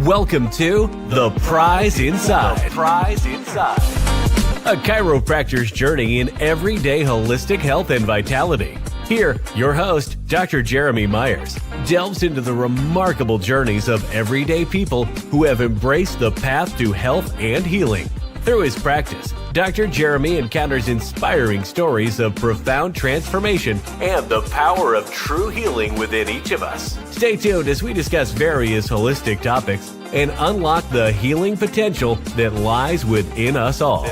Welcome to The Prize Inside. The Prize Inside. A chiropractor's journey in everyday holistic health and vitality. Here, your host, Dr. Jeromy Myers, delves into the remarkable journeys of everyday people who have embraced the path to health and healing. Through his practice, Dr. Jeromy encounters inspiring stories of profound transformation and the power of true healing within each of us. Stay tuned as we discuss various holistic topics and unlock the healing potential that lies within us all.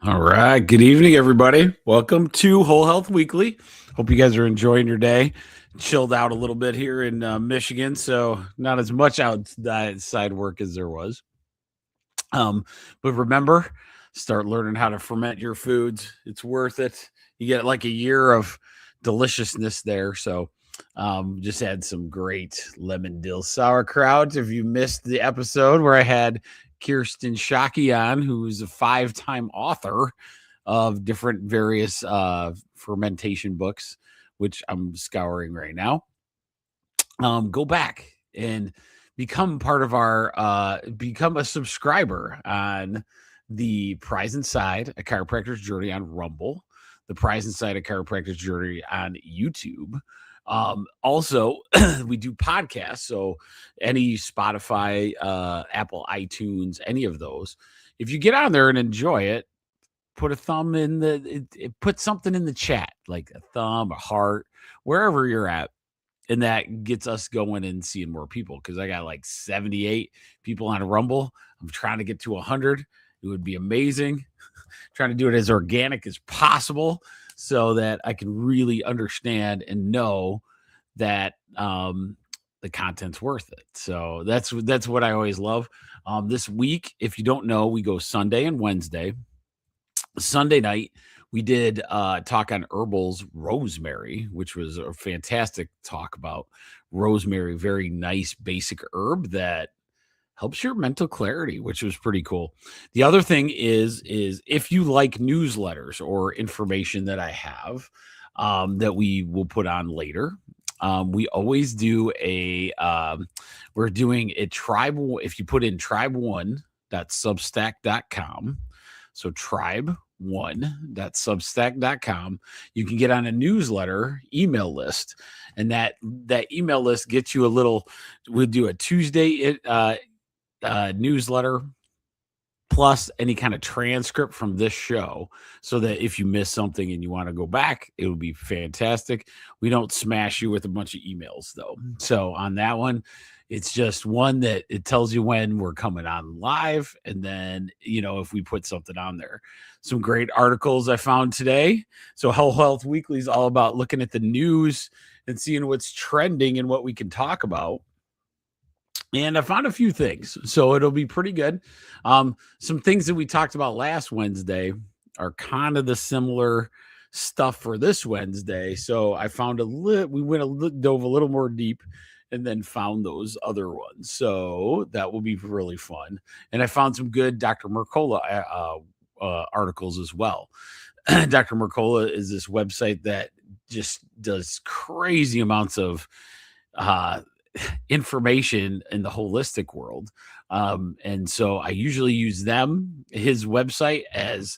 All right. Good evening, everybody. Welcome to Whole Health Weekly. Hope you guys are enjoying your day. Chilled out a little bit here in Michigan, so not as much outside work as there was. But remember, start learning how to ferment your foods. It's worth it. You get like a year of deliciousness there. So just had some great lemon dill sauerkraut. If you missed the episode where I had Kirsten Shockey on, who's a 5-time author of different various fermentation books, which I'm scouring right now, go back and become part of our, become a subscriber on the Prize Inside, a chiropractor's journey on Rumble, the Prize Inside, a chiropractor's journey on YouTube. Also, we do podcasts. So any Spotify, Apple, iTunes, any of those, if you get on there and enjoy it, put a thumb in put something in the chat, like a thumb, a heart, wherever you're at. And that gets us going and seeing more people. Cause I got like 78 people on Rumble. I'm trying to get to 100. It would be amazing. Trying to do it as organic as possible so that I can really understand and know that, the content's worth it. So that's what I always love. This week, if you don't know, we go Sunday and Wednesday. Sunday night, we did talk on herbals, rosemary, which was a fantastic talk about rosemary. Very nice basic herb that helps your mental clarity, which was pretty cool. The other thing is if you like newsletters or information that I have that we will put on later, we always do we're doing a tribal. If you put in tribe1.substack.com, so tribe1.substack.com, you can get on a newsletter email list, and that email list gets you a little. We'll do a Tuesday newsletter plus any kind of transcript from this show, so that if you miss something and you want to go back, it would be fantastic. We don't smash you with a bunch of emails though. So on that one, it's just one that it tells you when we're coming on live. And then, if we put something on there, some great articles I found today. So Whole Health Weekly is all about looking at the news and seeing what's trending and what we can talk about. And I found a few things, so it'll be pretty good. Some things that we talked about last Wednesday are kind of the similar stuff for this Wednesday. So I found dove a little more deep and then found those other ones. So that will be really fun. And I found some good Dr. Mercola articles as well. Dr. Mercola is this website that just does crazy amounts of information in the holistic world. And so I usually use his website, as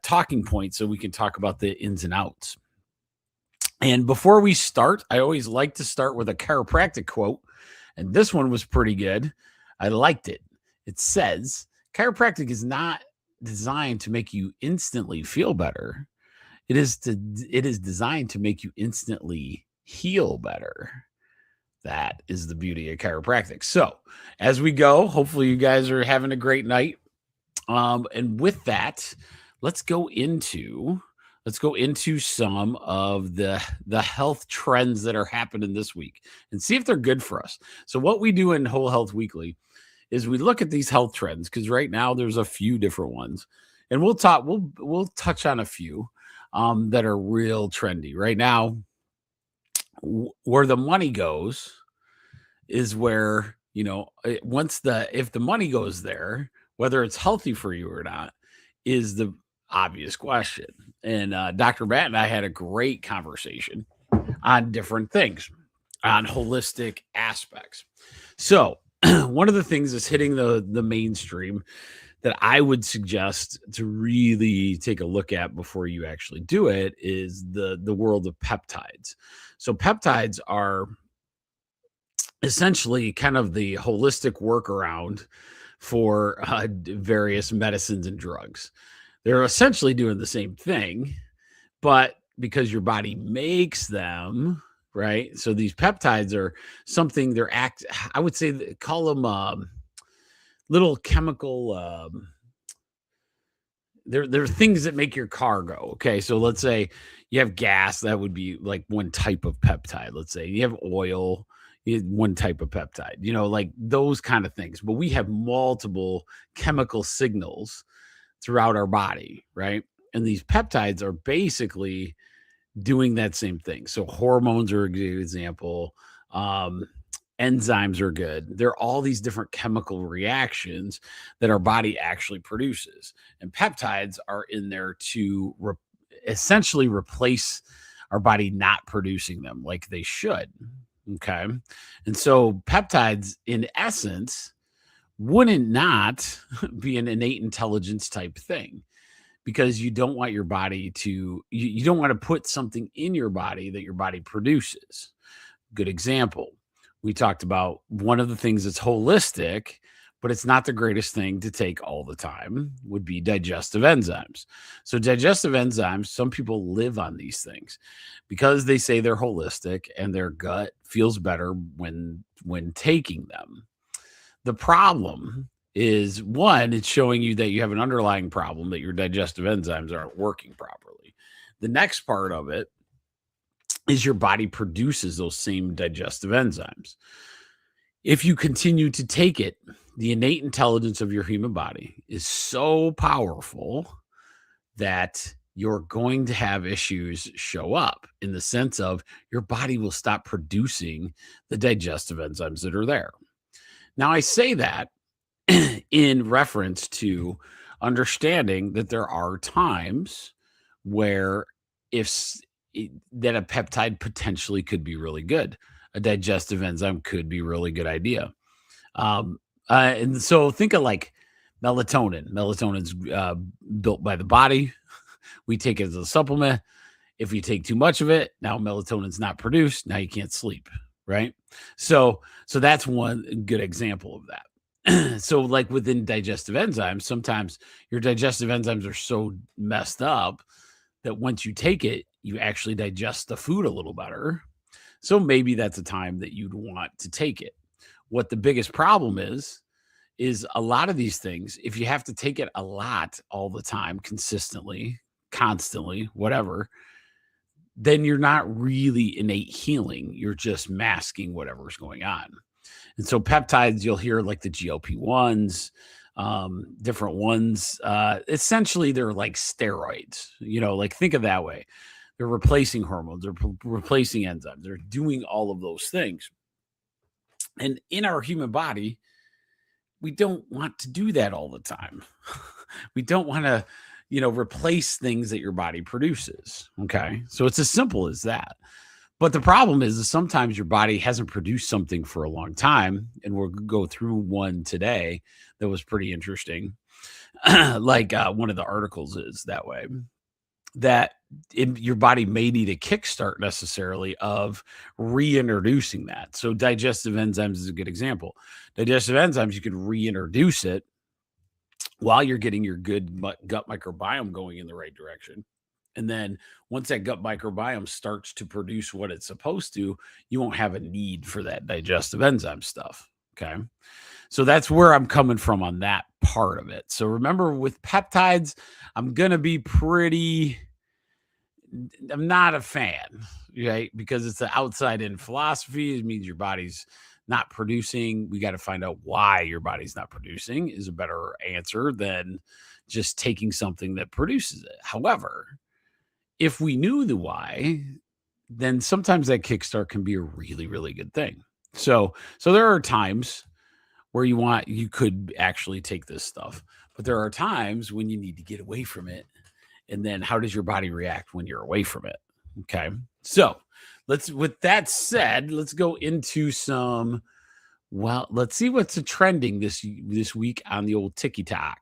talking points so we can talk about the ins and outs. And before we start, I always like to start with a chiropractic quote. And this one was pretty good. I liked it. It says, chiropractic is not designed to make you instantly feel better. It is designed to make you instantly heal better. That is the beauty of chiropractic. So as we go, hopefully you guys are having a great night. And with that, let's go into some of the health trends that are happening this week and see if they're good for us. So what we do in Whole Health Weekly is we look at these health trends, because right now there's a few different ones, and we'll touch on a few that are real trendy right now. Where the money goes is where, if the money goes there, whether it's healthy for you or not is the obvious question. And Dr. Matt and I had a great conversation on different things, on holistic aspects. So one of the things that's hitting the mainstream that I would suggest to really take a look at before you actually do it is the world of peptides. So peptides are essentially kind of the holistic workaround for various medicines and drugs. They're essentially doing the same thing, but because your body makes them, right? So these peptides are something I would say, call them little chemical, they're things that make your car go. Okay. So let's say you have gas, that would be like one type of peptide. Let's say you have oil, one type of peptide, like those kind of things. But we have multiple chemical signals throughout our body, right? And these peptides are basically doing that same thing. So hormones are a good example. Enzymes are good. There are all these different chemical reactions that our body actually produces. And peptides are in there to essentially replace our body not producing them like they should. Okay. And so peptides, in essence, wouldn't not be an innate intelligence type thing, because you don't want your body to, you don't want to put something in your body that your body produces. Good example. We talked about one of the things that's holistic, but it's not the greatest thing to take all the time, would be digestive enzymes. So digestive enzymes, some people live on these things because they say they're holistic and their gut feels better when taking them. The problem is, one, it's showing you that you have an underlying problem, that your digestive enzymes aren't working properly. The next part of it is your body produces those same digestive enzymes. If you continue to take it, the innate intelligence of your human body is so powerful that you're going to have issues show up, in the sense of your body will stop producing the digestive enzymes that are there. Now, I say that in reference to understanding that there are times where that a peptide potentially could be really good. A digestive enzyme could be a really good idea. And so think of like melatonin. Melatonin's built by the body. We take it as a supplement. If you take too much of it, now melatonin's not produced. Now you can't sleep, right? So that's one good example of that. So like within digestive enzymes, sometimes your digestive enzymes are so messed up that once you take it, you actually digest the food a little better. So maybe that's a time that you'd want to take it. What the biggest problem is a lot of these things, if you have to take it a lot all the time, consistently, constantly, whatever, then you're not really innate healing. You're just masking whatever's going on. And so peptides, you'll hear like the GLP-1s, different ones. Essentially, they're like steroids, like think of that way. They're replacing hormones, they're replacing enzymes, they're doing all of those things. And in our human body, we don't want to do that all the time. We don't want to, replace things that your body produces. Okay. So it's as simple as that. But the problem is sometimes your body hasn't produced something for a long time. And we'll go through one today that was pretty interesting. Like one of the articles is that way, that your body may need a kickstart necessarily of reintroducing that. So digestive enzymes is a good example. Digestive enzymes, you can reintroduce it while you're getting your good gut microbiome going in the right direction. And then once that gut microbiome starts to produce what it's supposed to, you won't have a need for that digestive enzyme stuff. Okay. So that's where I'm coming from on that part of it. So remember with peptides, I'm going to be I'm not a fan, right? Because it's an outside in philosophy. It means your body's not producing. We got to find out why your body's not producing is a better answer than just taking something that produces it. However, if we knew the why, then sometimes that kickstart can be a really, really good thing. So there are times where you could actually take this stuff, but there are times when you need to get away from it. And then how does your body react when you're away from it? Okay. So with that said, let's go into let's see what's trending this week on the old TikTok.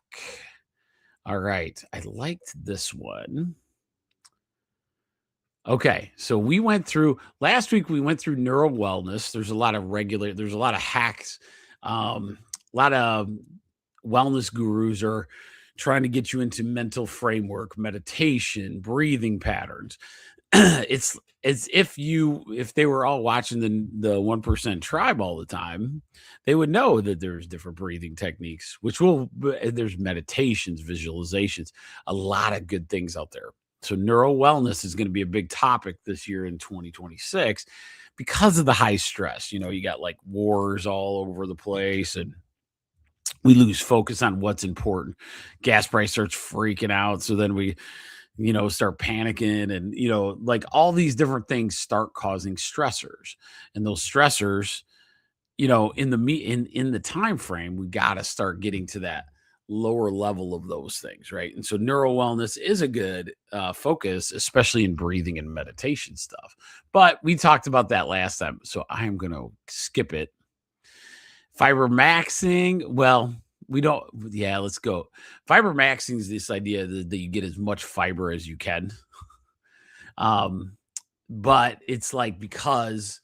All right. I liked this one. Okay, so last week we went through neuro wellness. There's a lot of hacks. A lot of wellness gurus are trying to get you into mental framework, meditation, breathing patterns. It's as if they were all watching the 1% tribe all the time, they would know that there's different breathing techniques, there's meditations, visualizations, a lot of good things out there. So neuro wellness is going to be a big topic this year in 2026 because of the high stress. You got like wars all over the place and we lose focus on what's important. Gas price starts freaking out. So then we, start panicking and, like all these different things start causing stressors. And those stressors, in the time frame, we got to start getting to that lower level of those things, right? And so neuro wellness is a good focus, especially in breathing and meditation stuff. But we talked about that last time, so I'm going to skip it. Fiber maxing, well, we don't. Yeah, let's go. Fiber maxing is this idea that you get as much fiber as you can. But it's like because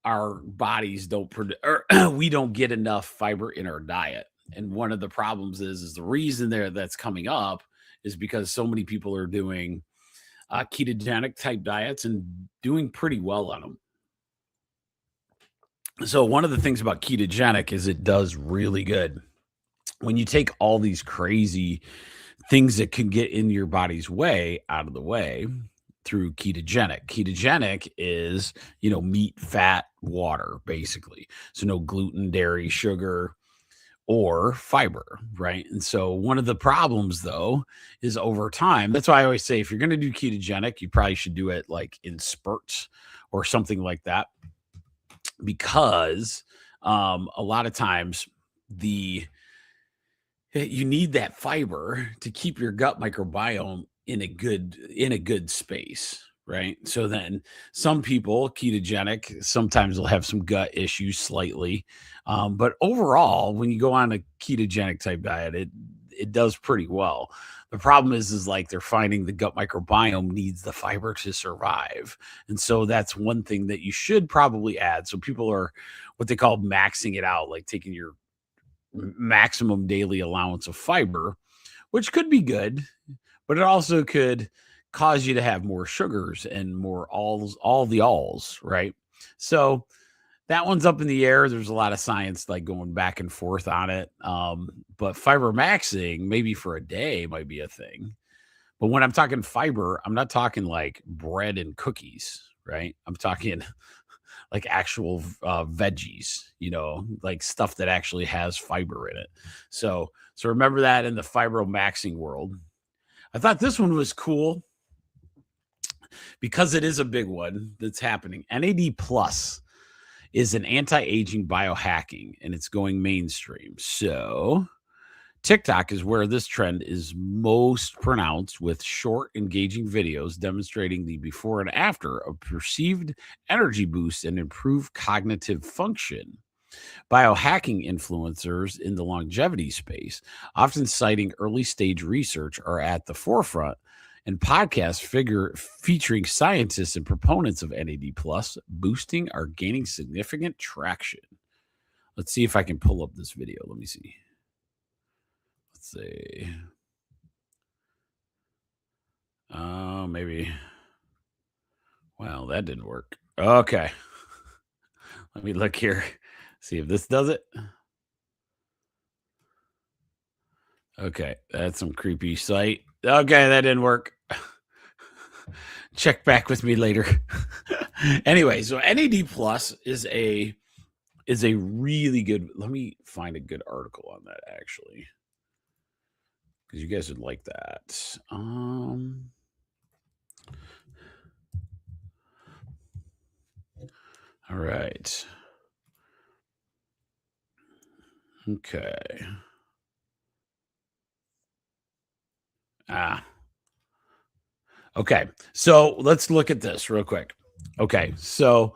our bodies don't produce, or we don't get enough fiber in our diet. And one of the problems is the reason that's coming up is because so many people are doing ketogenic type diets and doing pretty well on them. So one of the things about ketogenic is it does really good when you take all these crazy things that can get in your body's way out of the way through ketogenic. Ketogenic is, meat, fat, water, basically. So no gluten, dairy, sugar, or fiber, right? And so one of the problems though is over time. That's why I always say if you're going to do ketogenic, you probably should do it like in spurts or something like that, because a lot of times you need that fiber to keep your gut microbiome in a good space, right? So then some people ketogenic sometimes will have some gut issues slightly, but overall when you go on a ketogenic type diet, it does pretty well. The problem is like they're finding the gut microbiome needs the fiber to survive, and so that's one thing that you should probably add. So people are what they call maxing it out, like taking your maximum daily allowance of fiber, which could be good, but it also could cause you to have more sugars and more all the alls, right? So that one's up in the air. There's a lot of science like going back and forth on it. But fiber maxing, maybe for a day, might be a thing. But when I'm talking fiber, I'm not talking like bread and cookies, right? I'm talking like actual veggies, like stuff that actually has fiber in it. So remember that in the fibromaxing world. I thought this one was cool because it is a big one that's happening. NAD plus is an anti-aging biohacking and it's going mainstream. So TikTok is where this trend is most pronounced, with short, engaging videos demonstrating the before and after of perceived energy boost and improved cognitive function. Biohacking influencers in the longevity space, often citing early stage research, are at the forefront, and podcasts featuring scientists and proponents of NAD plus boosting are gaining significant traction. Let's see if I can pull up this video. Let me see. Let's see. Oh, maybe. Well, that didn't work. Okay. Let me look here. See if this does it. Okay, that's some creepy site. Okay, that didn't work. Check back with me later. Anyway, so NAD plus is a really good. Let me find a good article on that actually, because you guys would like that. All right. Okay. Okay. So let's look at this real quick. Okay. I'm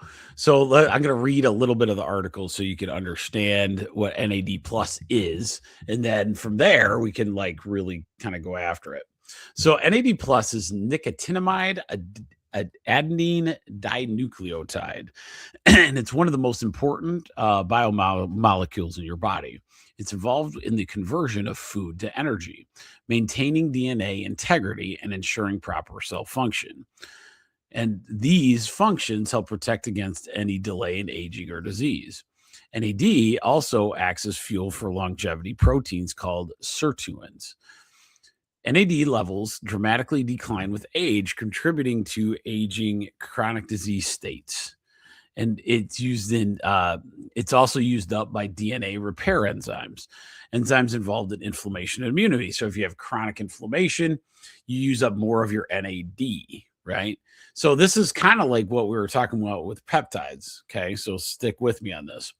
going to read a little bit of the article so you can understand what NAD plus is. And then from there, we can like really kind of go after it. So NAD plus is nicotinamide, adenine dinucleotide, and it's one of the most important biomolecules in your body. It's involved in the conversion of food to energy, maintaining DNA integrity, and ensuring proper cell function. And these functions help protect against any delay in aging or disease. NAD also acts as fuel for longevity proteins called sirtuins. NAD levels dramatically decline with age, contributing to aging chronic disease states. And it's also used up by DNA repair enzymes involved in inflammation and immunity. So if you have chronic inflammation, you use up more of your NAD, right? So this is kind of like what we were talking about with peptides. Okay, so stick with me on this.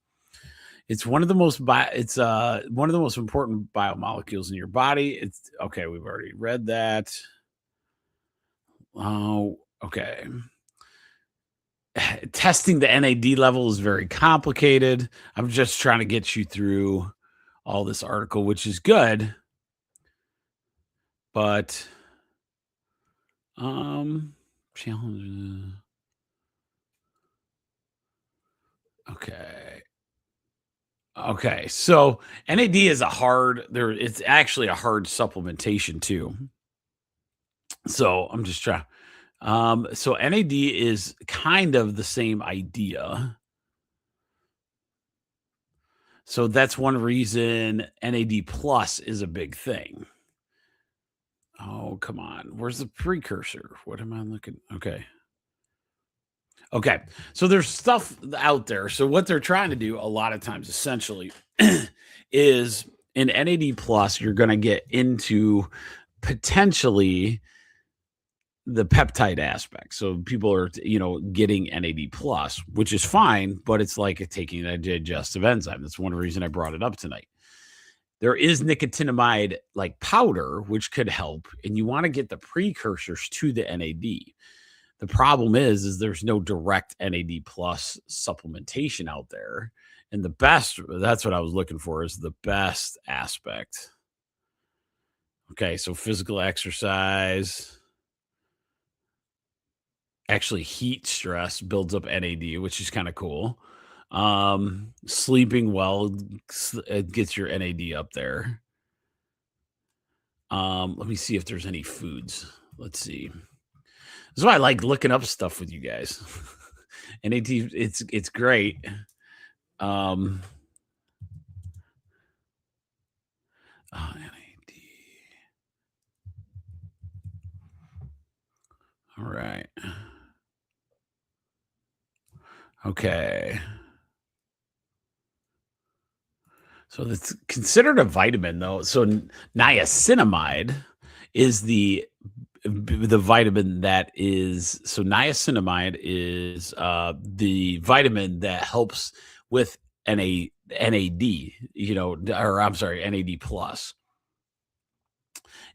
It's one of the most one of the most important biomolecules in your body. It's okay. We've already read that. Oh, okay. Testing the NAD level is very complicated. I'm just trying to get you through all this article, which is good. But challenge. Okay. So NAD is it's actually a hard supplementation too. So I'm just trying. So NAD is kind of the same idea. So that's one reason NAD plus is a big thing. Oh, come on. Where's the precursor? What am I looking? Okay. So there's stuff out there. So what they're trying to do a lot of times essentially is in NAD plus, you're going to get into potentially the peptide aspect. So people are, getting NAD plus, which is fine, but it's like taking a digestive enzyme. That's one reason I brought it up tonight. There is nicotinamide like powder, which could help, and you want to get the precursors to the NAD. The problem is there's no direct NAD plus supplementation out there. And that's what I was looking for, is the best aspect. Okay, so physical exercise. Actually, heat stress builds up NAD, which is kind of cool. Sleeping well, it gets your NAD up there. Let me see if there's any foods. Let's see. That's why I like looking up stuff with you guys. NAD, it's great. NAD. All right. Okay. So it's considered a vitamin, though. So niacinamide is the vitamin that is. So niacinamide is the vitamin that helps with NAD. Or I'm sorry, NAD plus,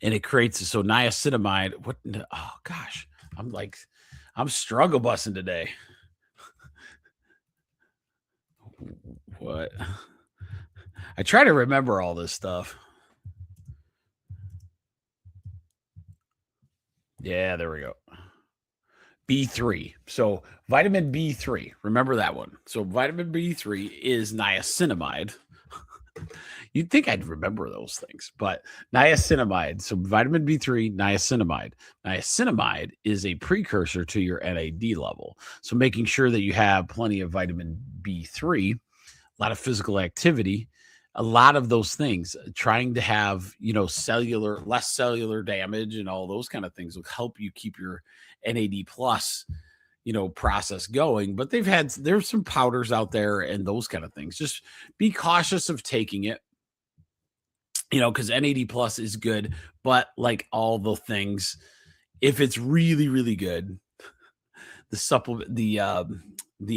and it creates. So niacinamide. What? Oh gosh, I'm struggle busing today. What? I try to remember all this stuff. Yeah, there we go. B3. So vitamin B3, remember that one. So vitamin B3 is niacinamide. You'd think I'd remember those things, but niacinamide. So vitamin B3, niacinamide. Niacinamide is a precursor to your NAD level. So making sure that you have plenty of vitamin B3 a lot of physical activity, a lot of those things, trying to have, less cellular damage and all those kind of things will help you keep your NAD plus, process going. But there's some powders out there and those kind of things. Just be cautious of taking it, because NAD plus is good, but like all the things, if it's really, really good, the supplement, the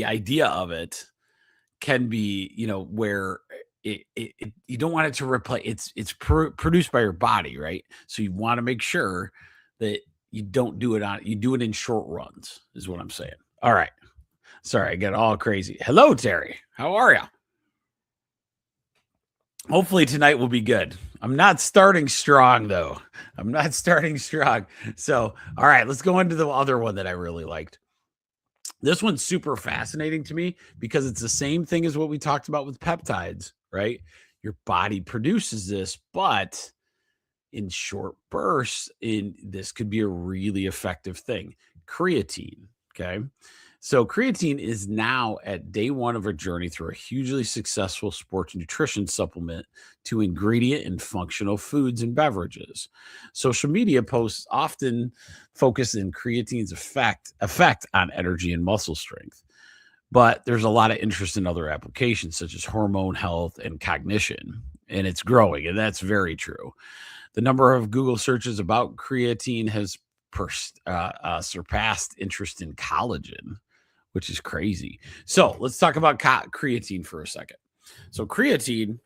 idea of it can be, where you don't want it to replace. It's produced by your body, right? So you want to make sure that you don't do it you do it in short runs, is what I'm saying. All right. Sorry, I get all crazy. Hello, Terry. How are you? Hopefully tonight will be good. I'm not starting strong, though. So, all right, let's go into the other one that I really liked. This one's super fascinating to me because it's the same thing as what we talked about with peptides, right? Your body produces this, but in short bursts, this could be a really effective thing. Creatine, okay? So creatine is now at day one of a journey through a hugely successful sports nutrition supplement to ingredient and functional foods and beverages. Social media posts often focus on creatine's effect on energy and muscle strength. But there's a lot of interest in other applications such as hormone health and cognition, and it's growing, and that's very true. The number of Google searches about creatine has surpassed interest in collagen, which is crazy. So let's talk about creatine for a second. So creatine,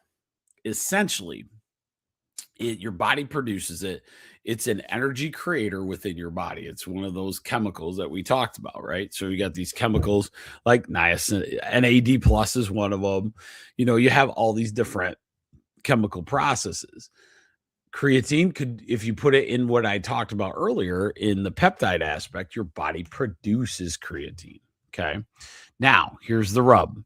essentially, your body produces it. It's an energy creator within your body. It's one of those chemicals that we talked about, right? So you got these chemicals like niacin, NAD plus is one of them. You have all these different chemical processes. Creatine could, if you put it in what I talked about earlier in the peptide aspect, your body produces creatine. Okay. Now, here's the rub.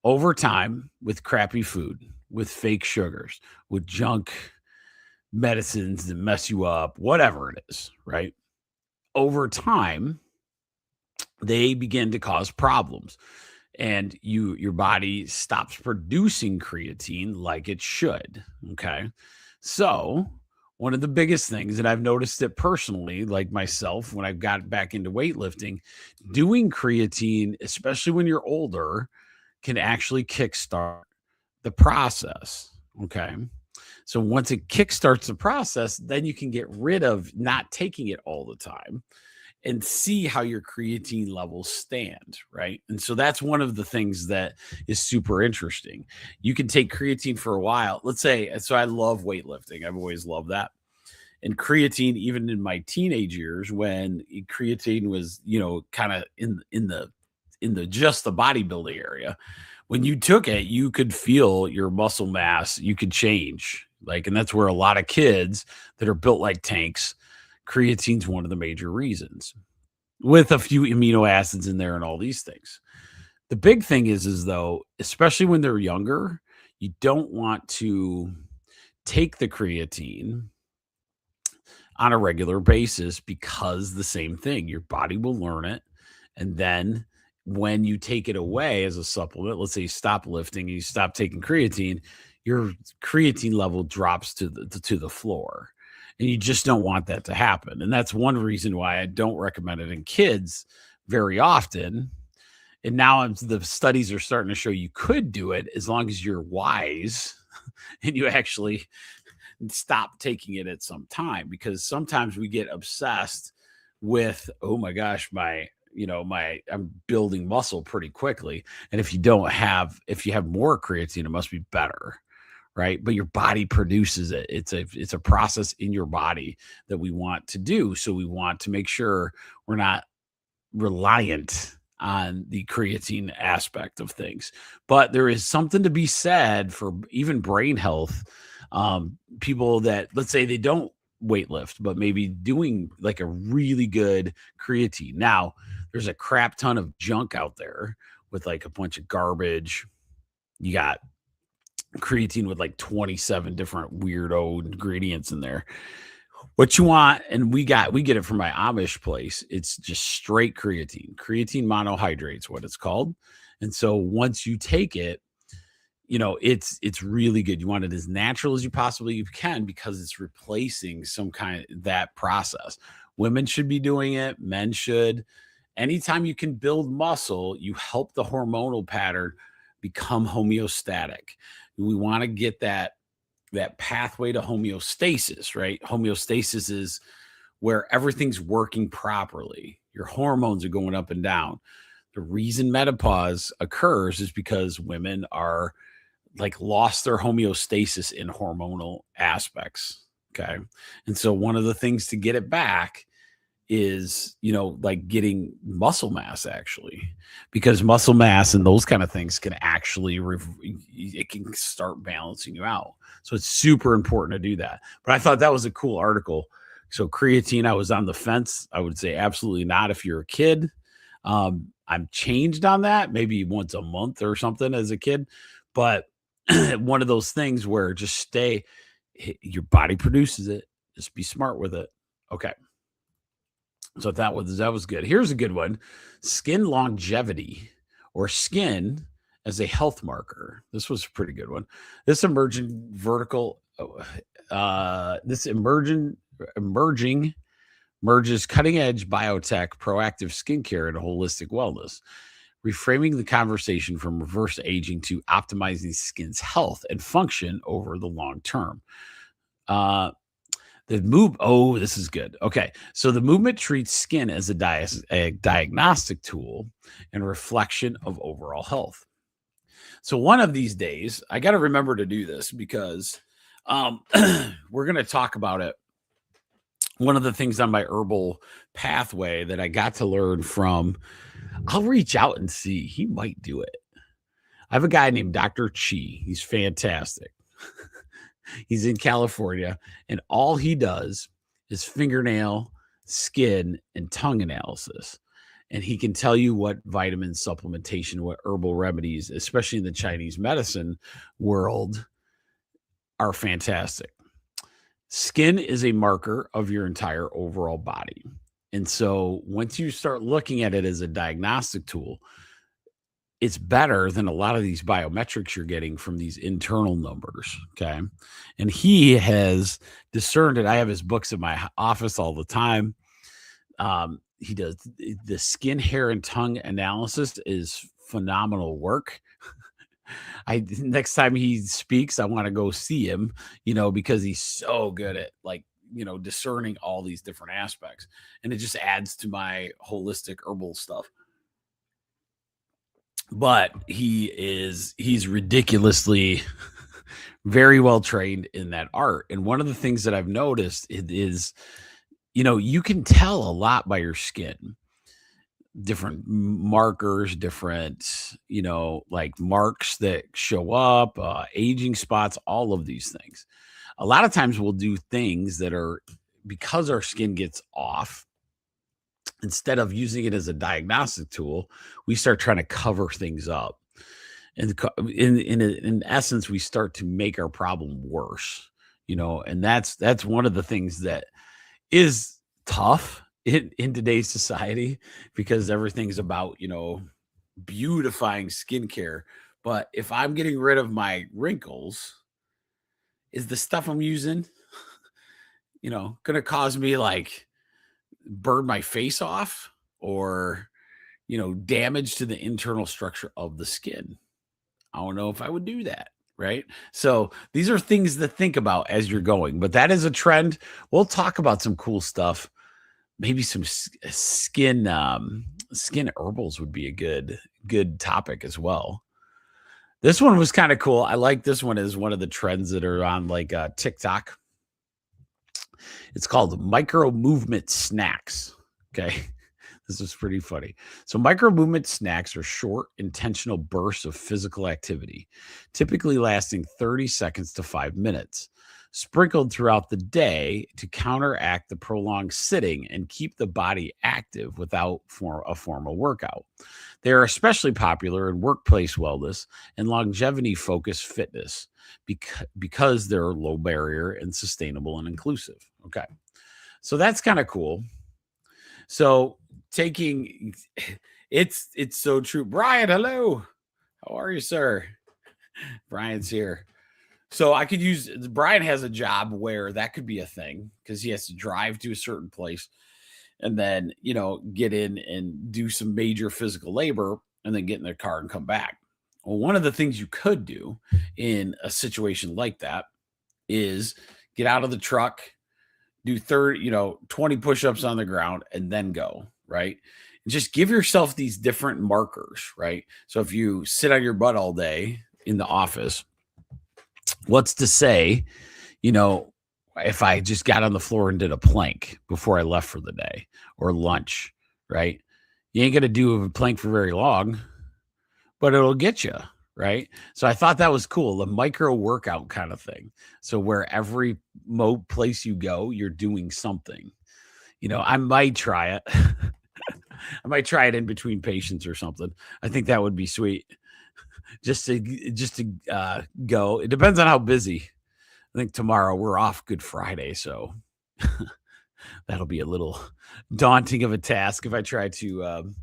Over time, with crappy food, with fake sugars, with junk medicines that mess you up, whatever it is, right? Over time, they begin to cause problems. And your body stops producing creatine like it should. Okay. So one of the biggest things, and I've noticed it personally, like myself, when I've got back into weightlifting, doing creatine, especially when you're older, can actually kickstart the process. Okay. So once it kickstarts the process, then you can get rid of not taking it all the time and see how your creatine levels stand, right? And so that's one of the things that is super interesting. You can take creatine for a while. Let's say, so I love weightlifting. I've always loved that. And creatine, even in my teenage years, when creatine was, kind of in the just the bodybuilding area, when you took it, you could feel your muscle mass, you could change. And that's where a lot of kids that are built like tanks, creatine's one of the major reasons, with a few amino acids in there and all these things. The big thing is though, especially when they're younger, you don't want to take the creatine on a regular basis because the same thing, your body will learn it. And then when you take it away as a supplement, let's say you stop lifting and you stop taking creatine, your creatine level drops to the floor. And you just don't want that to happen. And that's one reason why I don't recommend it in kids very often. And now the studies are starting to show you could do it as long as you're wise and you actually stop taking it at some time, because sometimes we get obsessed with, oh my gosh, I'm building muscle pretty quickly. And if you have more creatine, it must be better. Right. But your body produces it. It's a process in your body that we want to do. So we want to make sure we're not reliant on the creatine aspect of things. But there is something to be said for even brain health. People that, let's say they don't weightlift, but maybe doing like a really good creatine. Now, there's a crap ton of junk out there with like a bunch of garbage. You got creatine with like 27 different weirdo ingredients in there. What you want, and we get it from my Amish place, it's just straight creatine monohydrate's what it's called. And so once you take it, it's really good. You want it as natural as you possibly can because it's replacing some kind of that process. Women should be doing it, men should. Anytime you can build muscle, you help the hormonal pattern become homeostatic. We want to get that pathway to homeostasis, right? Homeostasis is where everything's working properly. Your hormones are going up and down. The reason menopause occurs is because women are like lost their homeostasis in hormonal aspects. Okay. And so one of the things to get it back is, like getting muscle mass actually, because muscle mass and those kind of things can actually, it can start balancing you out. So it's super important to do that. But I thought that was a cool article. So creatine, I was on the fence. I would say absolutely not if you're a kid. I'm changed on that maybe once a month or something as a kid, but one of those things where just your body produces it. Just be smart with it. Okay. So that was good. Here's a good one. Skin longevity or skin as a health marker. This was a pretty good one. This emerging merges cutting edge biotech, proactive skincare, and holistic wellness, reframing the conversation from reverse aging to optimizing skin's health and function over the long term. This is good. Okay. So the movement treats skin as a diagnostic tool and reflection of overall health. So one of these days, I got to remember to do this because we're going to talk about it. One of the things on my herbal pathway that I got to learn from, I'll reach out and see. He might do it. I have a guy named Dr. Chi. He's fantastic. He's in California, and all he does is fingernail, skin, and tongue analysis. And he can tell you what vitamin supplementation, what herbal remedies, especially in the Chinese medicine world, are fantastic. Skin is a marker of your entire overall body. And so once you start looking at it as a diagnostic tool, it's better than a lot of these biometrics you're getting from these internal numbers. Okay. And he has discerned it. I have his books in my office all the time. He does the skin, hair, and tongue analysis is phenomenal work. Next time he speaks, I want to go see him, because he's so good at discerning all these different aspects. And it just adds to my holistic herbal stuff. But he's ridiculously very well trained in that art. And one of the things that I've noticed is, you can tell a lot by your skin, different markers, different, like marks that show up, aging spots, all of these things. A lot of times we'll do things that are because our skin gets off. Instead of using it as a diagnostic tool, we start trying to cover things up. And in essence, we start to make our problem worse, and that's one of the things that is tough in today's society because everything's about, beautifying skincare. But if I'm getting rid of my wrinkles, is the stuff I'm using, going to cause me burn my face off or, damage to the internal structure of the skin? I don't know if I would do that. Right. So these are things to think about as you're going, but that is a trend. We'll talk about some cool stuff. Maybe some skin herbals would be a good topic as well. This one was kind of cool. I like this one as one of the trends that are on TikTok. It's called micro movement snacks. Okay. This is pretty funny. So micro movement snacks are short, intentional bursts of physical activity, typically lasting 30 seconds to 5 minutes, sprinkled throughout the day to counteract the prolonged sitting and keep the body active without a formal workout. They are especially popular in workplace wellness and longevity-focused fitness because they're low barrier and sustainable and inclusive. Okay. So that's kind of cool. So it's so true. Brian, hello. How are you, sir? Brian's here. So I could use, Brian has a job where that could be a thing because he has to drive to a certain place and then, get in and do some major physical labor and then get in their car and come back. Well, one of the things you could do in a situation like that is get out of the truck, do 20 push-ups on the ground and then go, right? And just give yourself these different markers, right? So if you sit on your butt all day in the office, what's to say, if I just got on the floor and did a plank before I left for the day or lunch, right? You ain't going to do a plank for very long, but it'll get you, right? So I thought that was cool, the micro workout kind of thing. So where every place you go, you're doing something. I might try it. I might try it in between patients or something. I think that would be sweet. Just to go. It depends on how busy. I think tomorrow we're off Good Friday, so that'll be a little daunting of a task if I try to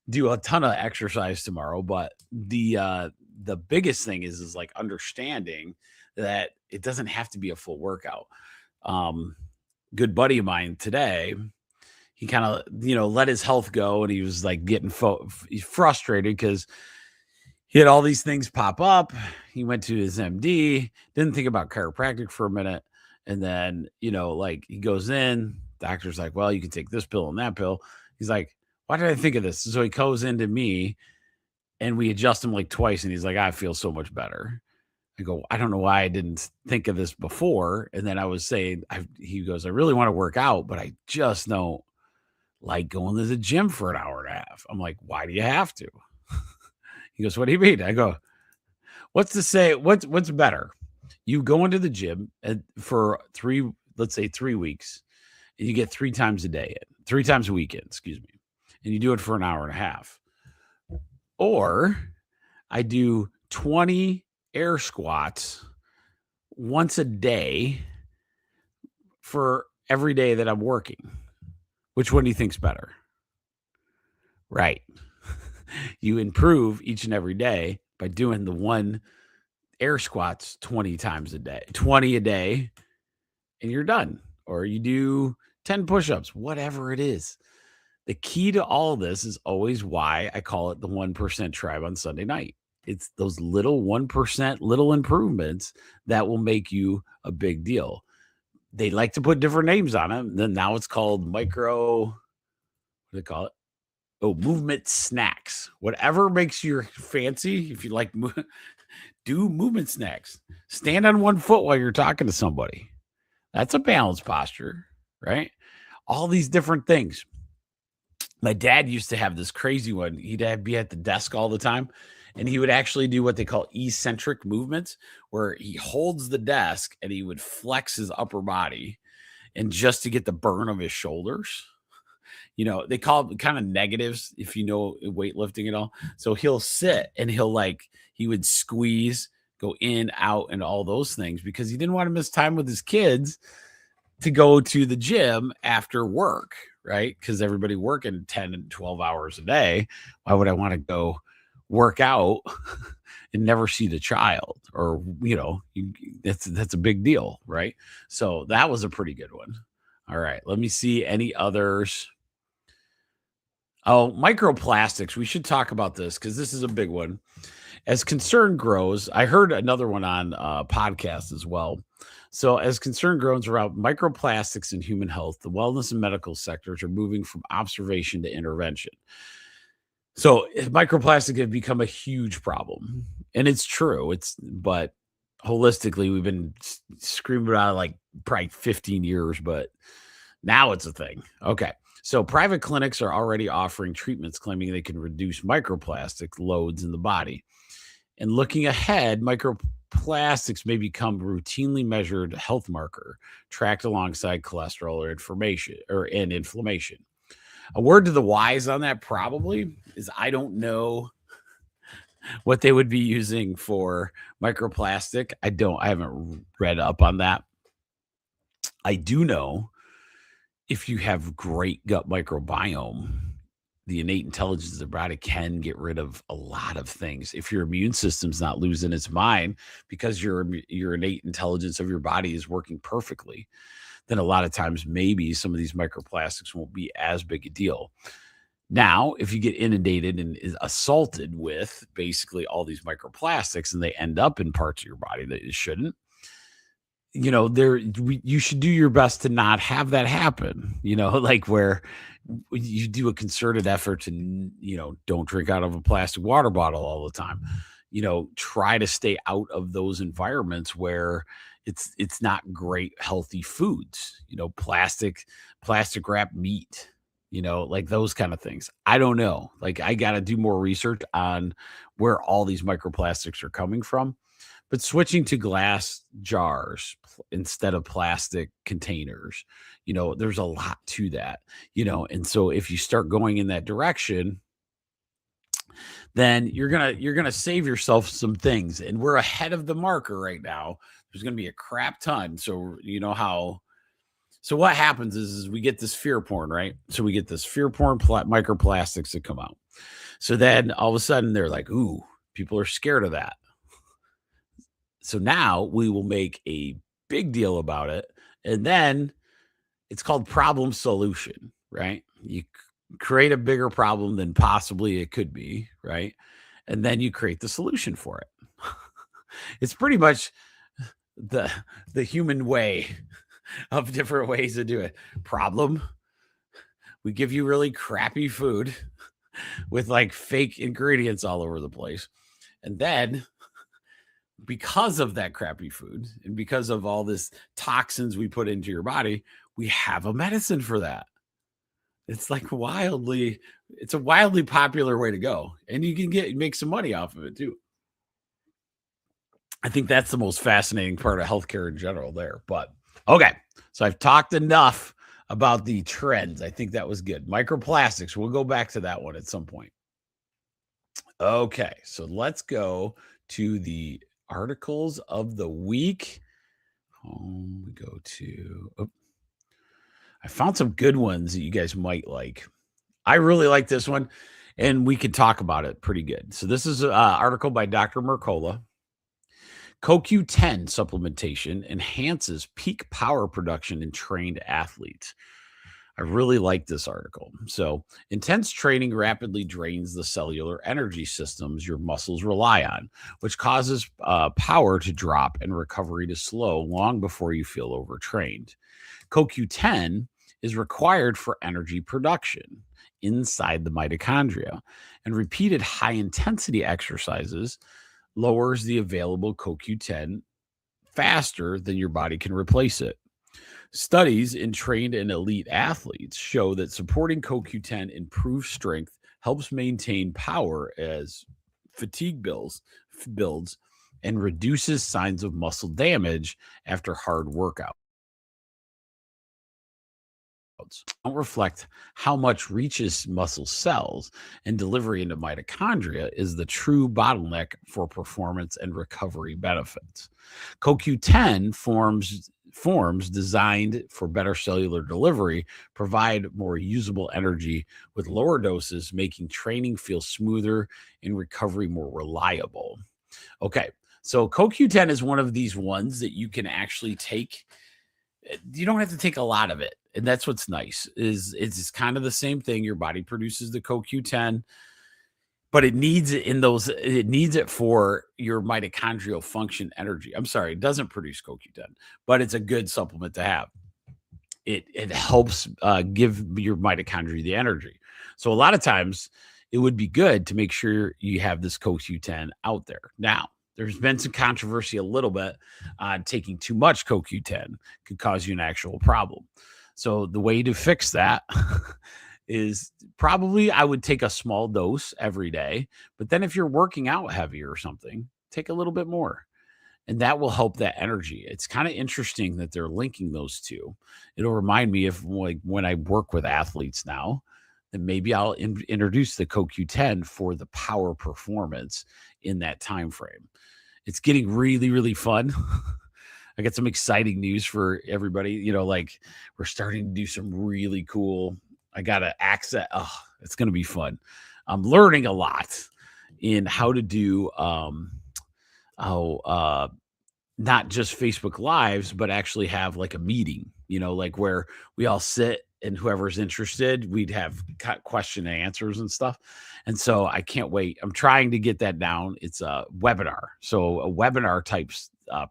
do a ton of exercise tomorrow. But the biggest thing is like understanding that it doesn't have to be a full workout. Good buddy of mine today, he kind of let his health go, and he was like getting frustrated because he had all these things pop up. He went to his MD, didn't think about chiropractic for a minute. And then, he goes in, doctor's like, well, you can take this pill and that pill. He's like, why did I think of this? So he goes into me and we adjust him like twice. And he's like, I feel so much better. I go, I don't know why I didn't think of this before. And then I was saying, he goes, I really want to work out, but I just don't like going to the gym for an hour and a half. I'm like, why do you have to? He goes, what do you mean? I go, what's to say? What's better? You go into the gym for 3 weeks, and you get 3 times a day, 3 times a weekend, excuse me. And you do it for an hour and a half. Or I do 20 air squats once a day for every day that I'm working. Which one do you think's better? Right. You improve each and every day by doing the one air squats 20 times a day, 20 a day, and you're done. Or you do 10 push-ups, whatever it is. The key to all this is always why I call it the 1% tribe on Sunday night. It's those little 1% little improvements that will make you a big deal. They like to put different names on it. Then now it's called micro, what do they call it? Oh, movement snacks. Whatever makes you fancy. If you like, do movement snacks. Stand on one foot while you're talking to somebody. That's a balanced posture, right? All these different things. My dad used to have this crazy one. He'd be at the desk all the time, and he would actually do what they call eccentric movements, where he holds the desk and he would flex his upper body, and just to get the burn of his shoulders. They call it kind of negatives if you know weightlifting at all. So he'll sit and he would squeeze, go in, out, and all those things because he didn't want to miss time with his kids to go to the gym after work, right? Because everybody working 10 and 12 hours a day. Why would I want to go work out and never see the child? Or, that's a big deal, right? So that was a pretty good one. All right, let me see any others. Oh, microplastics. We should talk about this because this is a big one. As concern grows, I heard another one on podcast as well. So as concern grows around microplastics in human health, the wellness and medical sectors are moving from observation to intervention. So microplastic have become a huge problem. And it's true. But holistically, we've been screaming about it like probably 15 years, but now it's a thing. Okay. So private clinics are already offering treatments claiming they can reduce microplastic loads in the body. And looking ahead, microplastics may become routinely measured health marker, tracked alongside cholesterol or inflammation. A word to the wise on that probably is I don't know what they would be using for microplastic. I haven't read up on that. I do know if you have great gut microbiome, the innate intelligence of the body can get rid of a lot of things. If your immune system's not losing its mind because your innate intelligence of your body is working perfectly, then a lot of times maybe some of these microplastics won't be as big a deal. Now, if you get inundated and is assaulted with basically all these microplastics and they end up in parts of your body that it shouldn't, you should do your best to not have that happen, like where you do a concerted effort to, don't drink out of a plastic water bottle all the time. Try to stay out of those environments where it's not great, healthy foods, plastic wrapped meat, like those kind of things. I don't know. Like I got to do more research on where all these microplastics are coming from. But switching to glass jars instead of plastic containers, there's a lot to that, and so if you start going in that direction, then you're gonna save yourself some things. And we're ahead of the marker right now. There's gonna be a crap ton. So so what happens is we get this fear porn, right? So we get this fear porn microplastics that come out. So then all of a sudden they're like, ooh, people are scared of that. So now we will make a big deal about it. And then it's called problem solution, right? You create a bigger problem than possibly it could be, right? And then you create the solution for it. It's pretty much the human way of different ways to do it. Problem, we give you really crappy food with like fake ingredients all over the place. And then because of that crappy food and because of all this toxins we put into your body, we have a medicine for that. It's like it's a wildly popular way to go. And you can make some money off of it too. I think that's the most fascinating part of healthcare in general there. But okay, so I've talked enough about the trends. I think that was good. Microplastics, we'll go back to that one at some point. Okay, so let's go to the articles of the week. We go to, I found some good ones that you guys might like. I really like this one, and we can talk about it pretty good. So this is an article by Dr. Mercola. CoQ10 supplementation enhances peak power production in trained athletes. I really like this article. So, intense training rapidly drains the cellular energy systems your muscles rely on, which causes power to drop and recovery to slow long before you feel overtrained. CoQ10 is required for energy production inside the mitochondria, and repeated high-intensity exercises lowers the available CoQ10 faster than your body can replace it. Studies in trained and elite athletes show that supporting CoQ10 improves strength, helps maintain power as fatigue builds, and reduces signs of muscle damage after hard workout. Don't reflect how much reaches muscle cells, and delivery into mitochondria is the true bottleneck for performance and recovery benefits. CoQ10 forms designed for better cellular delivery provide more usable energy with lower doses, making training feel smoother and recovery more reliable. Okay, so CoQ10 is one of these ones that you can actually take. You don't have to take a lot of it. And that's what's nice is it's kind of the same thing. Your body produces the CoQ10, but it needs it for your mitochondrial function energy. I'm sorry, it doesn't produce CoQ10, but it's a good supplement to have. It helps give your mitochondria the energy. So a lot of times it would be good to make sure you have this CoQ10 out there. Now, there's been some controversy a little bit on taking too much CoQ10 could cause you an actual problem. So the way to fix that is probably I would take a small dose every day. But then if you're working out heavy or something, take a little bit more. And that will help that energy. It's kind of interesting that they're linking those two. It'll remind me of like when I work with athletes now, then maybe I'll introduce the CoQ10 for the power performance in that time frame. It's getting really, really fun. I got some exciting news for everybody. Like we're starting to do some really cool I got to access. Oh, it's going to be fun. I'm learning a lot in how to do not just Facebook Lives, but actually have like a meeting, like where we all sit and whoever's interested, we'd have question and answers and stuff. And so I can't wait. I'm trying to get that down. It's a webinar. So a webinar type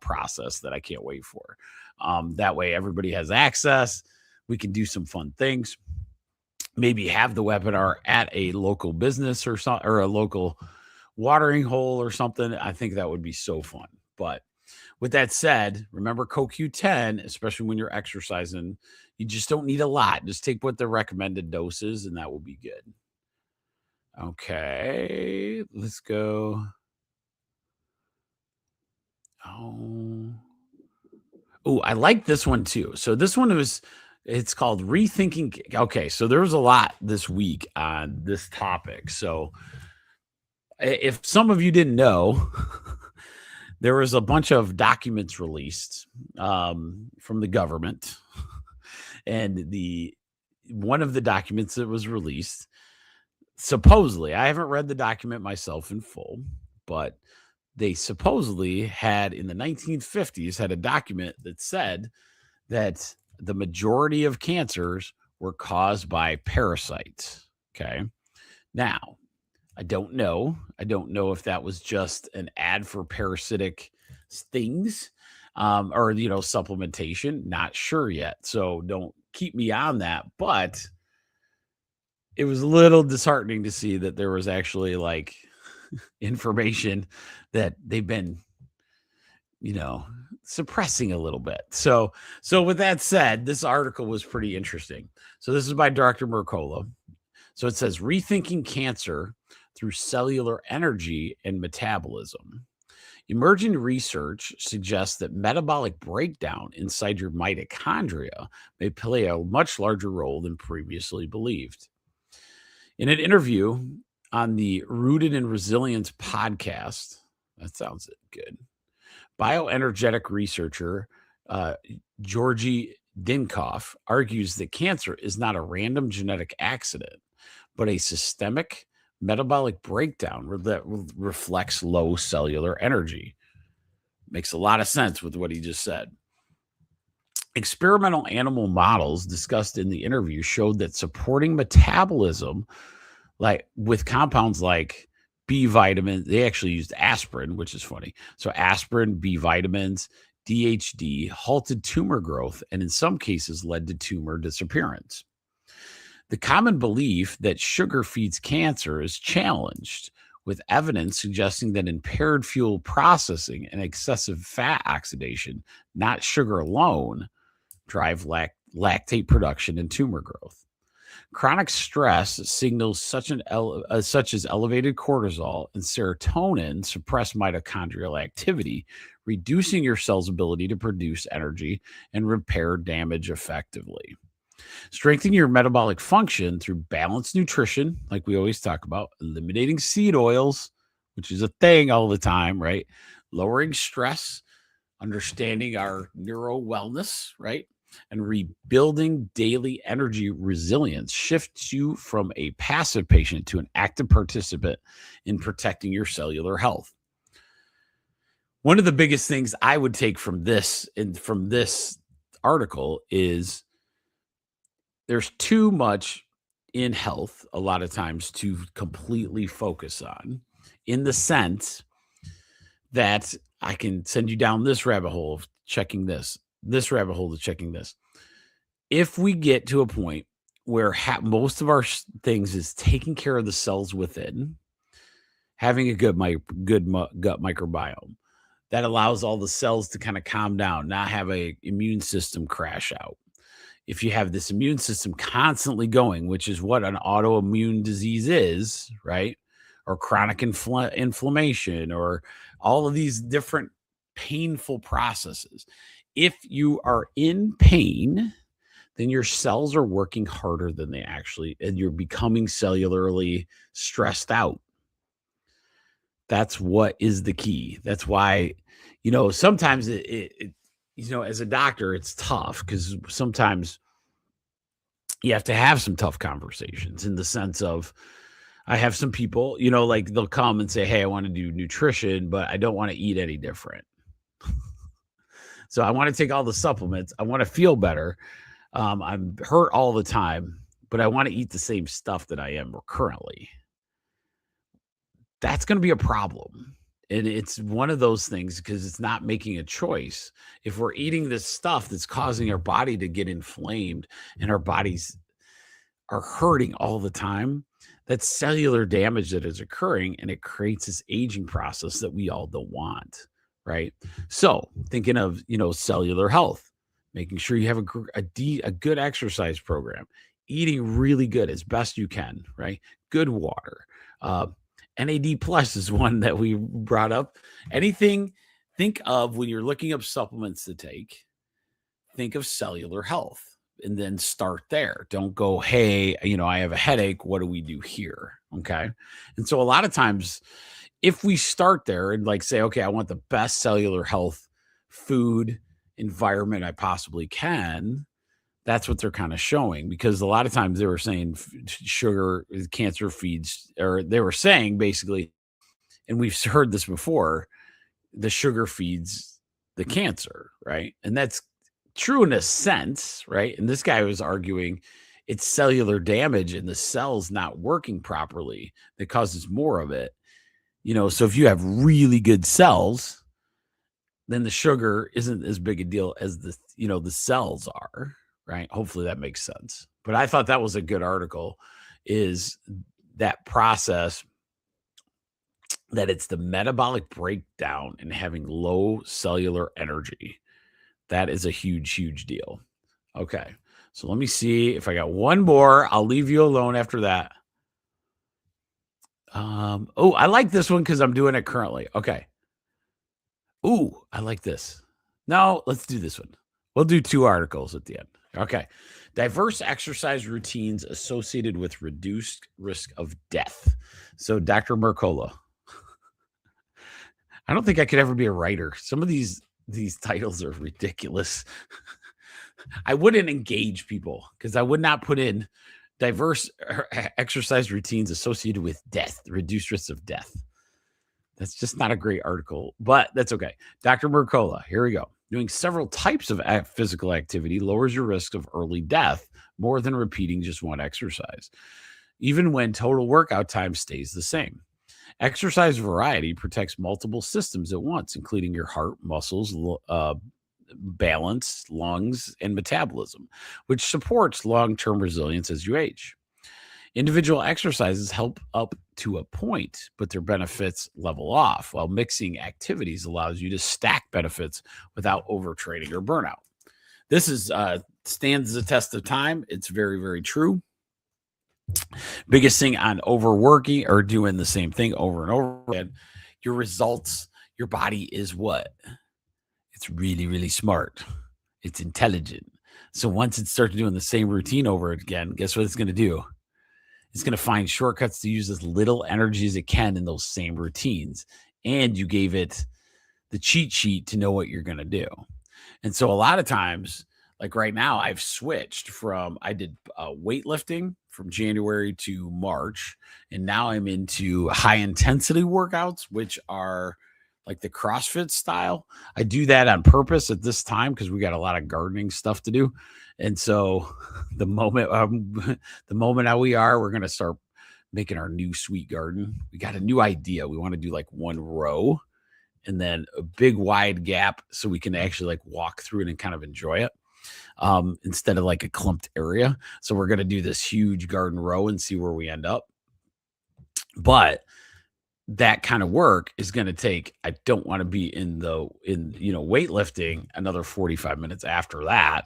process that I can't wait for. That way everybody has access. We can do some fun things. Maybe have the webinar at a local business or a local watering hole or something. I think that would be so fun. But with that said, remember CoQ10, especially when you're exercising, you just don't need a lot. Just take what the recommended dose is, and that will be good. Okay, let's go. Oh, I like this one too. So this one it's called Rethinking. Okay, so there was a lot this week on this topic. So if some of you didn't know, there was a bunch of documents released from the government, and one of the documents that was released, supposedly, I haven't read the document myself in full, but they supposedly had in the 1950s had a document that said that the majority of cancers were caused by parasites. Okay. Now, I don't know. I don't know if that was just an ad for parasitic things or, supplementation. Not sure yet. So don't keep me on that. But it was a little disheartening to see that there was actually like information that they've been, suppressing a little bit. So with that said, this article was pretty interesting. So this is by Dr. Mercola. So it says rethinking cancer through cellular energy and metabolism. Emerging research suggests that metabolic breakdown inside your mitochondria may play a much larger role than previously believed. In an interview on the Rooted in Resilience podcast, that sounds good, bioenergetic researcher Georgy Dinkoff argues that cancer is not a random genetic accident, but a systemic metabolic breakdown that reflects low cellular energy. Makes a lot of sense with what he just said. Experimental animal models discussed in the interview showed that supporting metabolism, like with compounds like B vitamins, they actually used aspirin, which is funny. So aspirin, B vitamins, DHD halted tumor growth and in some cases led to tumor disappearance. The common belief that sugar feeds cancer is challenged, with evidence suggesting that impaired fuel processing and excessive fat oxidation, not sugar alone, drive lactate production and tumor growth. Chronic stress signals such as elevated cortisol and serotonin suppress mitochondrial activity, reducing your cell's ability to produce energy and repair damage effectively. Strengthening your metabolic function through balanced nutrition, like we always talk about, eliminating seed oils, which is a thing all the time, right? Lowering stress, understanding our neuro wellness, right? And rebuilding daily energy resilience shifts you from a passive patient to an active participant in protecting your cellular health. One of the biggest things I would take from this article is there's too much in health a lot of times to completely focus on, in the sense that I can send you down this rabbit hole of checking this rabbit hole of checking this. If we get to a point where most of our things is taking care of the cells within, having a good gut microbiome that allows all the cells to kind of calm down, not have a immune system crash out. If you have this immune system constantly going, which is what an autoimmune disease is, right? Or chronic inflammation, or all of these different painful processes. If you are in pain, then your cells are working harder than they actually, and you're becoming cellularly stressed out. That's what is the key. That's why, sometimes it as a doctor, it's tough because sometimes you have to have some tough conversations in the sense of, I have some people, like they'll come and say, hey, I want to do nutrition, but I don't want to eat any different. So I want to take all the supplements. I want to feel better. I'm hurt all the time, but I want to eat the same stuff that I am currently. That's going to be a problem. And it's one of those things because it's not making a choice. If we're eating this stuff that's causing our body to get inflamed and our bodies are hurting all the time, that's cellular damage that is occurring, and it creates this aging process that we all don't want, right? So thinking of, cellular health, making sure you have a good exercise program, eating really good as best you can, right? Good water. NAD plus is one that we brought up. Anything, think of when you're looking up supplements to take, think of cellular health and then start there. Don't go, hey, I have a headache. What do we do here? Okay. And so a lot of times, if we start there and like say, okay, I want the best cellular health food environment I possibly can, that's what they're kind of showing, because a lot of times they were saying sugar is cancer feeds, or they were saying basically, and we've heard this before, the sugar feeds the cancer, right? And that's true in a sense, right? And this guy was arguing it's cellular damage and the cells not working properly that causes more of it. So if you have really good cells, then the sugar isn't as big a deal as the cells are, right? Hopefully that makes sense. But I thought that was a good article, is that process, that it's the metabolic breakdown and having low cellular energy. That is a huge, huge deal. Okay. So let me see if I got one more. I'll leave you alone after that. I like this one because I'm doing it currently. Okay. I like this. No, let's do this one. We'll do 2 articles at the end. Okay. Diverse exercise routines associated with reduced risk of death. So Dr. Mercola. I don't think I could ever be a writer. Some of these titles are ridiculous. I wouldn't engage people because I would not put in diverse exercise routines associated with death, reduced risk of death. That's just not a great article, but that's okay. Dr. Mercola, here we go. Doing several types of physical activity lowers your risk of early death more than repeating just one exercise, even when total workout time stays the same. Exercise variety protects multiple systems at once, including your heart, muscles, balance, lungs, and metabolism, which supports long-term resilience as you age. Individual exercises help up to a point, but their benefits level off, while mixing activities allows you to stack benefits without overtraining or burnout. This is stands the test of time. It's very, very true. Biggest thing on overworking or doing the same thing over and over again, your results, your body is what? It's really, really smart. It's intelligent. So once it starts doing the same routine over again, guess what it's going to do? It's going to find shortcuts to use as little energy as it can in those same routines. And you gave it the cheat sheet to know what you're going to do. And so a lot of times, like right now, I've switched from, I did weightlifting from January to March, and now I'm into high intensity workouts, which are like the CrossFit style. I do that on purpose at this time because we got a lot of gardening stuff to do. And so the moment we're going to start making our new sweet garden. We got a new idea. We want to do like one row and then a big wide gap so we can actually like walk through it and kind of enjoy it. Instead of like a clumped area. So we're going to do this huge garden row and see where we end up. But that kind of work is going to take, I don't want to be in weightlifting another 45 minutes after that.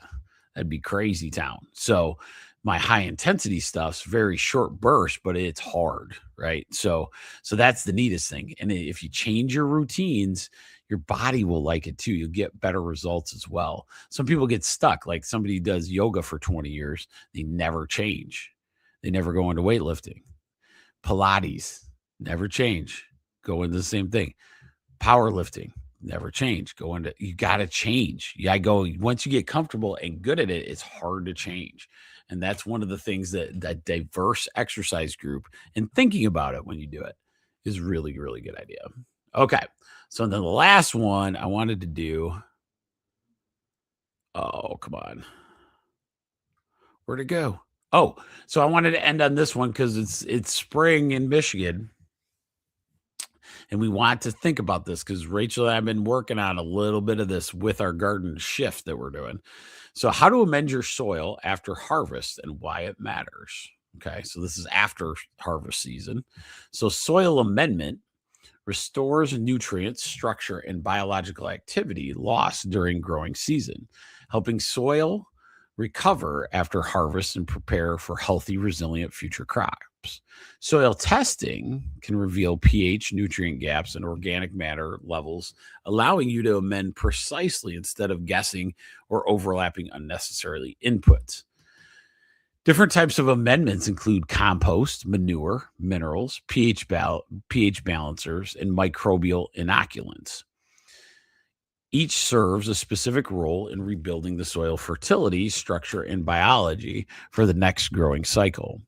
That'd be crazy town. So my high intensity stuff's very short burst, but it's hard, right? So that's the neatest thing. And if you change your routines, your body will like it too. You'll get better results as well. Some people get stuck. Like somebody does yoga for 20 years. They never change. They never go into weightlifting. Pilates, never change. Go into the same thing. Powerlifting, never change. You got to change. You got to go. Once you get comfortable and good at it, it's hard to change. And that's one of the things that diverse exercise group and thinking about it when you do it is really, really good idea. Okay. So then the last one I wanted to do. Oh, come on. Where'd it go? Oh, so I wanted to end on this one because it's spring in Michigan. And we want to think about this because Rachel and I have been working on a little bit of this with our garden shift that we're doing. So, how to amend your soil after harvest and why it matters. Okay, so this is after harvest season. So, soil amendment restores nutrients, structure, and biological activity lost during growing season, helping soil recover after harvest and prepare for healthy, resilient future crops. Soil testing can reveal pH, nutrient gaps, and organic matter levels, allowing you to amend precisely instead of guessing or overlapping unnecessarily inputs. Different types of amendments include compost, manure, minerals, pH balancers, and microbial inoculants. Each serves a specific role in rebuilding the soil fertility, structure, and biology for the next growing cycle.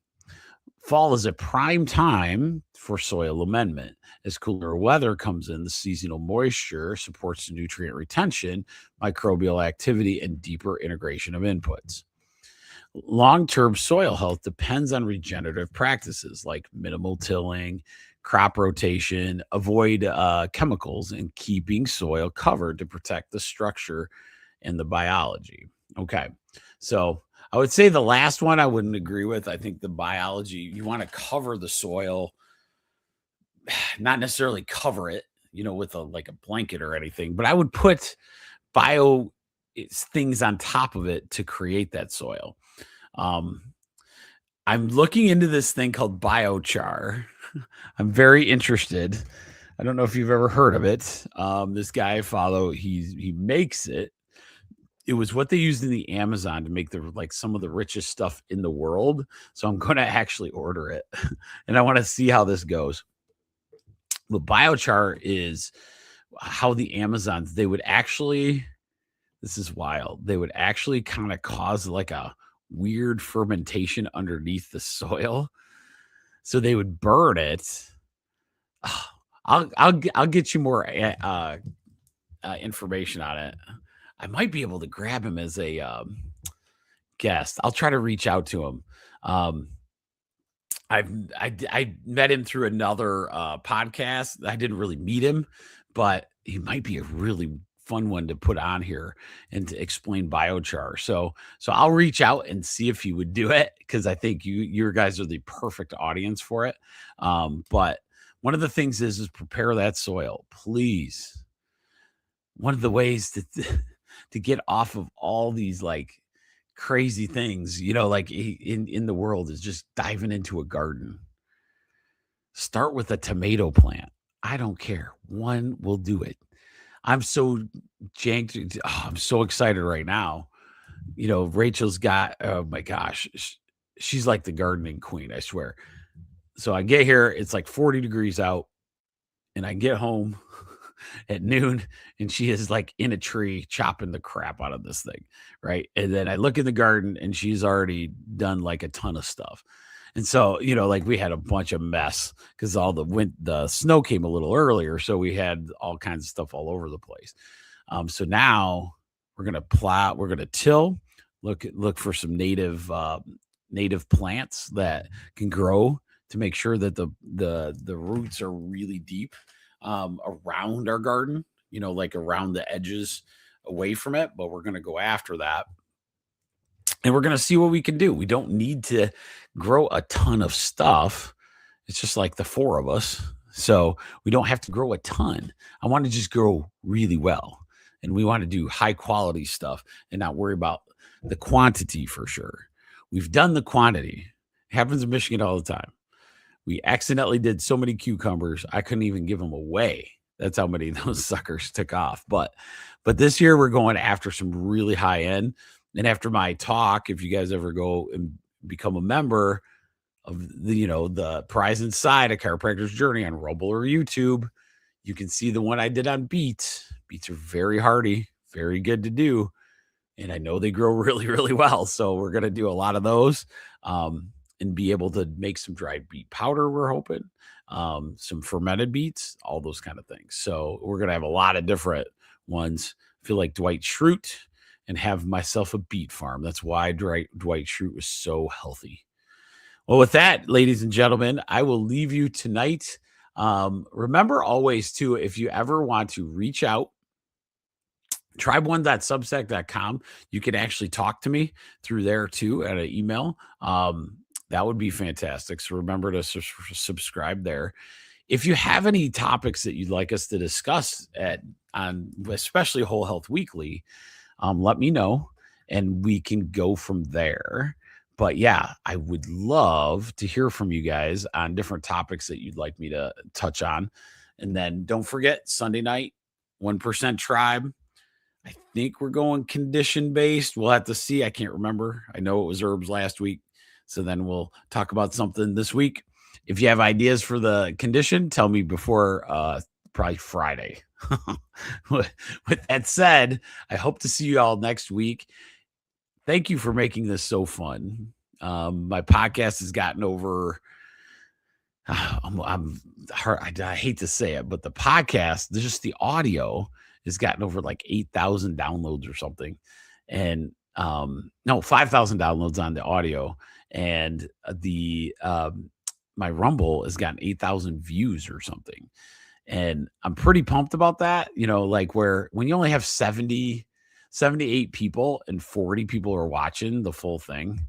Fall is a prime time for soil amendment. As cooler weather comes in, the seasonal moisture supports nutrient retention, microbial activity, and deeper integration of inputs. Long-term soil health depends on regenerative practices like minimal tilling, crop rotation, avoid chemicals, and keeping soil covered to protect the structure and the biology. Okay, so I would say the last one I wouldn't agree with. I think the biology, you want to cover the soil, not necessarily cover it, with like a blanket or anything, but I would put bio things on top of it to create that soil. I'm looking into this thing called biochar. I'm very interested. I don't know if you've ever heard of it. This guy I follow, he makes it. It was what they used in the Amazon to make some of the richest stuff in the world. So I'm going to actually order it, and I want to see how this goes. But biochar is how the Amazons, this is wild. They would actually kind of cause like a weird fermentation underneath the soil. So they would burn it. I'll get you more information on it. I might be able to grab him as a guest. I'll try to reach out to him. I met him through another podcast. I didn't really meet him, but he might be a really fun one to put on here and to explain biochar. So I'll reach out and see if he would do it, because I think your guys are the perfect audience for it. But one of the things is prepare that soil, please. One of the ways to get off of all these like crazy things, like in the world, is just diving into a garden. Start with a tomato plant. I don't care. One will do it. I'm so janked. Oh, I'm so excited right now. Rachel's got, oh my gosh, she's like the gardening queen, I swear. So I get here, it's like 40 degrees out, and I get home at noon, and she is like in a tree chopping the crap out of this thing, right? And then I look in the garden, and she's already done like a ton of stuff. And so, like we had a bunch of mess because all the snow came a little earlier. So we had all kinds of stuff all over the place. So now we're going to plow, we're going to till, look for some native plants that can grow to make sure that the roots are really deep around our garden, like around the edges away from it. But we're going to go after that. And we're going to see what we can do. We don't need to grow a ton of stuff. It's just like the four of us. So we don't have to grow a ton. I want to just grow really well. And we want to do high quality stuff and not worry about the quantity for sure. We've done the quantity. It happens in Michigan all the time. We accidentally did so many cucumbers, I couldn't even give them away. That's how many of those suckers took off. But this year we're going after some really high end. And after my talk, if you guys ever go and become a member of the Prize Inside, a chiropractor's journey on Rumble or YouTube, you can see the one I did on beets. Beets are very hardy, very good to do. and I know they grow really, really well. So we're going to do a lot of those, and be able to make some dried beet powder. We're hoping, some fermented beets, all those kind of things. So we're going to have a lot of different ones. I feel like Dwight Schrute and have myself a beet farm. That's why Dwight Schrute was so healthy. Well, with that, ladies and gentlemen, I will leave you tonight. Remember always too, if you ever want to reach out, tribe1.substack.com. You can actually talk to me through there too at an email. That would be fantastic. So remember to subscribe there. If you have any topics that you'd like us to discuss on especially Whole Health Weekly, let me know and we can go from there. But yeah, I would love to hear from you guys on different topics that you'd like me to touch on. And then don't forget Sunday night, 1% Tribe. I think we're going condition based. We'll have to see. I can't remember. I know it was herbs last week. So then we'll talk about something this week. If you have ideas for the condition, tell me before probably Friday. With that said, I hope to see you all next week. Thank you for making this so fun. My podcast has gotten over. I hate to say it, but the podcast, just the audio, has gotten over like 8,000 downloads or something, and no, 5,000 downloads on the audio, and the my Rumble has gotten 8,000 views or something, and I'm pretty pumped about that. Like when you only have 78 people and 40 people are watching the full thing,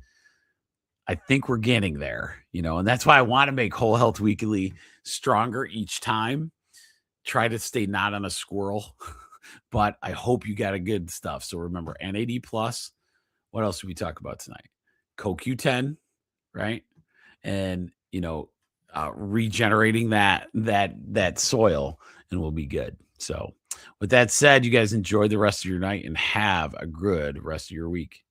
I think we're getting there, and that's why I want to make Whole Health Weekly stronger each time. Try to stay not on a squirrel, but I hope you got a good stuff. So remember NAD+. What else did we talk about tonight? CoQ10, right? And, regenerating that soil, and we'll be good. So with that said, you guys enjoy the rest of your night and have a good rest of your week.